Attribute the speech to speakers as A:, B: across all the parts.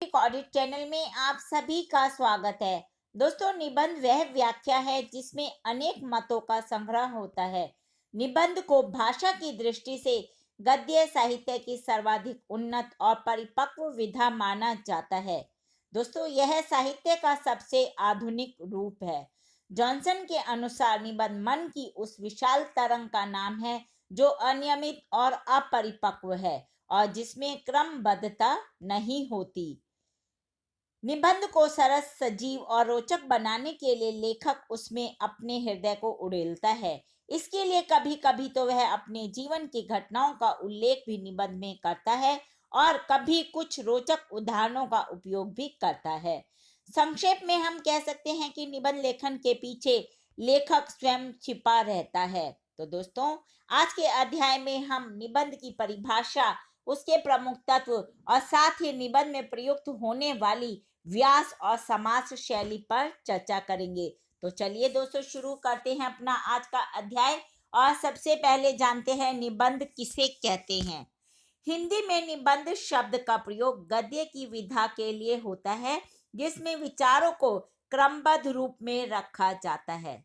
A: Audit channel में आप सभी का स्वागत है। दोस्तों, निबंध वह व्याख्या है जिसमें अनेक मतों का संग्रह होता है। निबंध को भाषा की दृष्टि से गद्य साहित्य की सर्वाधिक उन्नत और परिपक्व विधा माना जाता है। दोस्तों, यह साहित्य का सबसे आधुनिक रूप है। जॉनसन के अनुसार निबंध मन की उस विशाल तरंग का नाम है जो अनियमित और अपरिपक्व है और जिसमें क्रमबद्धता नहीं होती। निबंध को सरस, सजीव और रोचक बनाने के लिए लेखक उसमें अपने हृदय को उड़ेलता है। इसके लिए कभी कभी तो वह अपने जीवन की घटनाओं का उल्लेख भी निबंध में करता है और कभी कुछ रोचक उदाहरणों का उपयोग भी करता है। संक्षेप में हम कह सकते हैं कि निबंध लेखन के पीछे लेखक स्वयं छिपा रहता है। तो दोस्तों, आज के अध्याय में हम निबंध की परिभाषा, उसके प्रमुख तत्व और साथ ही निबंध में प्रयुक्त होने वाली व्यास और समास शैली पर चर्चा करेंगे। तो चलिए दोस्तों, शुरू करते हैं अपना आज का अध्याय। और सबसे पहले जानते हैं निबंध किसे कहते हैं। हिंदी में निबंध शब्द का प्रयोग गद्य की विधा के लिए होता है जिसमें विचारों को क्रमबद्ध रूप में रखा जाता है।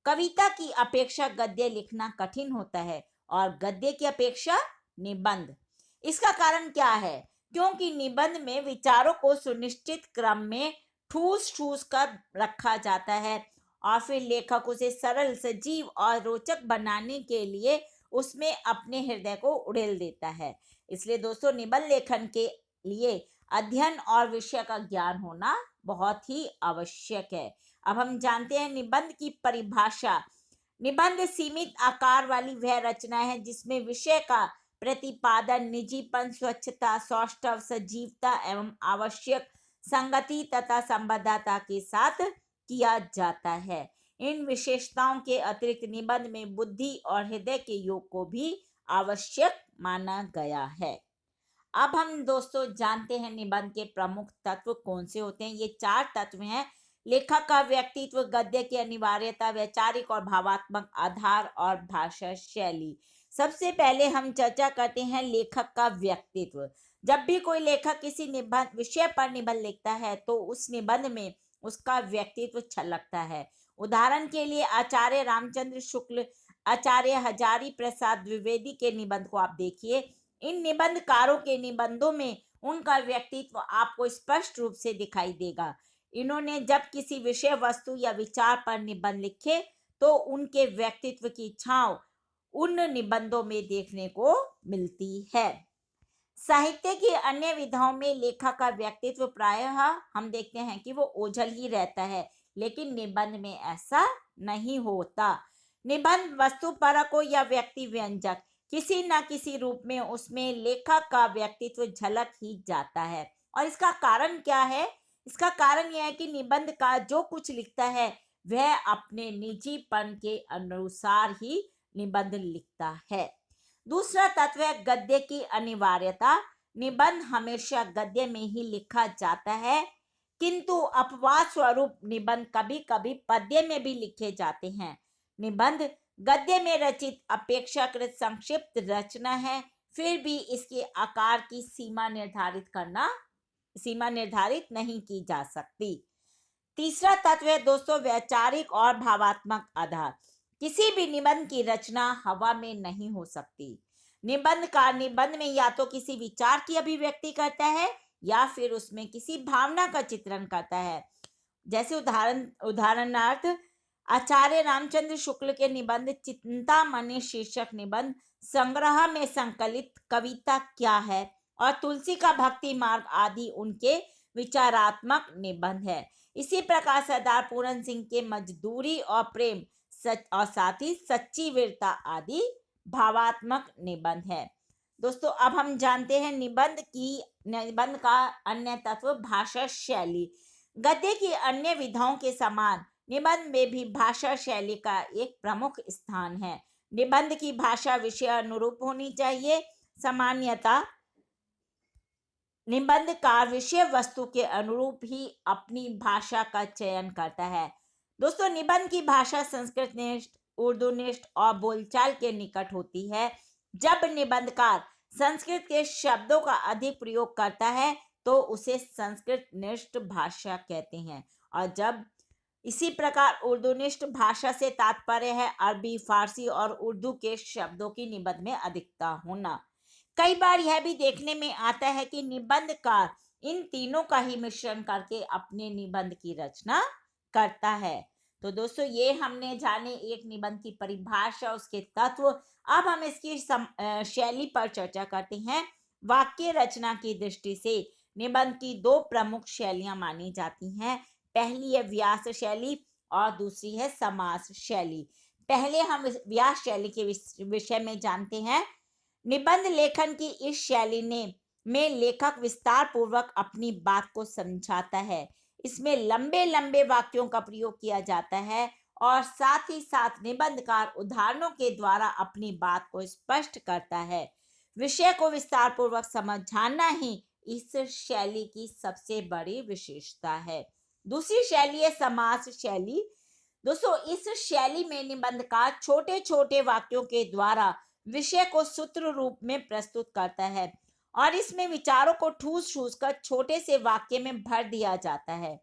A: कविता की अपेक्षा गद्य लिखना कठिन होता है और गद्य की अपेक्षा निबंध। इसका कारण क्या है? क्योंकि निबंध में विचारों को सुनिश्चित क्रम में ठूस ठूस कर रखा जाता है और फिर लेखक उसे सरल, सजीव और रोचक बनाने के लिए उसमें अपने हृदय को उड़ेल देता है। इसलिए दोस्तों, निबंध लेखन के लिए अध्ययन और विषय का ज्ञान होना बहुत ही आवश्यक है। अब हम जानते हैं निबंध की परिभाषा। निबंध सीमित आकार वाली वह रचना है जिसमें विषय का प्रतिपादन निजीपन, स्वच्छता, सौष्ठव, सजीवता एवं आवश्यक संगति तथा संबद्धता के साथ किया जाता है। इन विशेषताओं के अतिरिक्त निबंध में बुद्धि और हृदय के योग को भी आवश्यक माना गया है। अब हम दोस्तों जानते हैं निबंध के प्रमुख तत्व कौन से होते हैं। ये 4 तत्व हैं। लेखक का व्यक्तित्व, गद्य की अनिवार्यता, वैचारिक और भावात्मक आधार और भाषा शैली। सबसे पहले हम चर्चा करते हैं लेखक का व्यक्तित्व। जब भी कोई लेखक किसी निबंध विषय पर निबंध लिखता है तो उस निबंध में उसका व्यक्तित्व छलकता है। उदाहरण के लिए आचार्य रामचंद्र शुक्ल, आचार्य हजारी प्रसाद द्विवेदी के निबंध को आप देखिए। इन निबंधकारों के निबंधों में उनका व्यक्तित्व आपको स्पष्ट रूप से दिखाई देगा। इन्होंने जब किसी विषय वस्तु या विचार पर निबंध लिखे तो उनके व्यक्तित्व की छांव उन निबंधों में देखने को मिलती है। साहित्य की अन्य विधाओं में लेखक का व्यक्तित्व प्रायः हम देखते हैं कि वो ओझल ही रहता है, लेकिन निबंध में ऐसा नहीं होता। निबंध वस्तुपरक हो या व्यक्ति व्यंजक, किसी न किसी रूप में उसमें लेखक का व्यक्तित्व झलक ही जाता है। और इसका कारण क्या है? इसका कारण यह है कि निबंध का जो कुछ लिखता है वह अपने निजीपन के अनुसार ही निबंध लिखता है। दूसरा तत्व है गद्य की अनिवार्यता। निबंध हमेशा गद्य में ही लिखा जाता है, किंतु अपवाद स्वरूप निबंध कभी कभी पद्य में भी लिखे जाते हैं। निबंध गद्य में रचित अपेक्षाकृत संक्षिप्त रचना है, फिर भी इसके आकार की सीमा निर्धारित नहीं की जा सकती। तीसरा तत्व है दोस्तों वैचारिक और भावात्मक आधार। किसी भी निबंध की रचना हवा में नहीं हो सकती। निबंधकार निबंध में या तो किसी विचार की अभिव्यक्ति करता है या फिर उसमें किसी भावना का चित्रण करता है। जैसे उदाहरणार्थ आचार्य रामचंद्र शुक्ल के निबंध चिंतामणि शीर्षक निबंध संग्रह में संकलित कविता क्या है और तुलसी का भक्ति मार्ग आदि उनके विचारात्मक निबंध है। इसी प्रकार सरदार पूरन सिंह के मजदूरी और प्रेम, सच और साथ ही सच्ची वीरता आदि भावात्मक निबंध है। दोस्तों, अब हम जानते हैं निबंध का अन्य तत्व भाषा शैली। गद्य की अन्य विधाओं के समान निबंध में भी भाषा शैली का एक प्रमुख स्थान है। निबंध की भाषा विषय अनुरूप होनी चाहिए। सामान्यतः निबंधकार विषय वस्तु के अनुरूप ही अपनी भाषा का चयन करता है। दोस्तों, निबंध की भाषा संस्कृतनिष्ठ, उर्दूनिष्ठ और बोलचाल के निकट होती है। जब निबंधकार संस्कृत के शब्दों का अधिक प्रयोग करता है तो उसे संस्कृत निष्ठ भाषा कहते हैं। और जब इसी प्रकार उर्दूनिष्ठ भाषा से तात्पर्य है अरबी, फारसी और उर्दू के शब्दों की निबंध में अधिकता होना। कई बार यह भी देखने में आता है कि निबंधकार इन तीनों का ही मिश्रण करके अपने निबंध की रचना करता है। तो दोस्तों, ये हमने जाने एक निबंध की परिभाषा, उसके तत्व। अब हम इसकी शैली पर चर्चा करते हैं। वाक्य रचना की दृष्टि से निबंध की दो प्रमुख शैलियां मानी जाती हैं। पहली है व्यास शैली और दूसरी है समास शैली। पहले हम व्यास शैली के विषय में जानते हैं। निबंध लेखन की इस शैली में लेखक विस्तार पूर्वक अपनी बात को समझाता है। इसमें लंबे लंबे वाक्यों का प्रयोग किया जाता है और साथ ही साथ निबंधकार उदाहरणों के द्वारा अपनी बात को स्पष्ट करता है। विषय को विस्तार पूर्वक समझाना ही इस शैली की सबसे बड़ी विशेषता है। दूसरी शैली है समास शैली। दोस्तों, इस शैली में निबंधकार छोटे छोटे वाक्यों के द्वारा विषय को सूत्र रूप में प्रस्तुत करता है और इसमें विचारों को ठूस ठूस कर छोटे से वाक्य में भर दिया जाता है।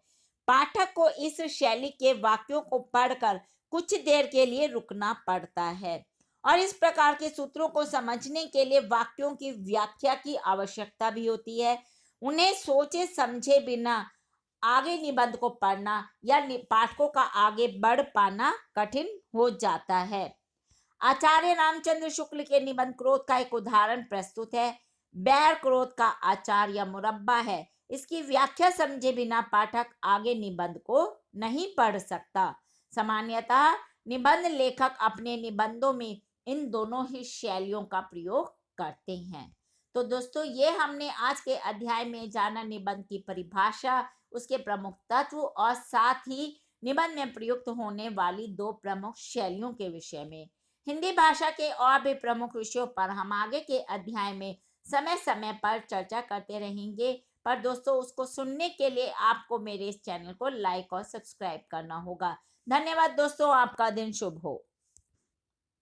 A: पाठक को इस शैली के वाक्यों को पढ़कर कुछ देर के लिए रुकना पड़ता है और इस प्रकार के सूत्रों को समझने के लिए वाक्यों की व्याख्या की आवश्यकता भी होती है। उन्हें सोचे समझे बिना आगे निबंध को पढ़ना या पाठकों का आगे बढ़ पाना कठिन हो जाता है। आचार्य रामचंद्र शुक्ल के निबंध क्रोध का एक उदाहरण प्रस्तुत है। बैर क्रोध का आचार या मुरब्बा है। इसकी व्याख्या समझे बिना पाठक आगे निबंध को नहीं पढ़ सकता। सामान्यतः निबंध लेखक अपने निबंधों में इन दोनों ही शैलियों का प्रयोग करते हैं। तो दोस्तों, ये हमने आज के अध्याय में जाना निबंध की परिभाषा, उसके प्रमुख तत्व और साथ ही निबंध में प्रयुक्त होने वाली दो प्रमुख शैलियों के विषय में। हिंदी भाषा के और भी प्रमुख विषयों पर हम आगे के अध्याय में समय समय पर चर्चा करते रहेंगे। पर दोस्तों, उसको सुनने के लिए आपको मेरे इस चैनल को लाइक और सब्सक्राइब करना होगा। धन्यवाद दोस्तों, आपका दिन शुभ हो।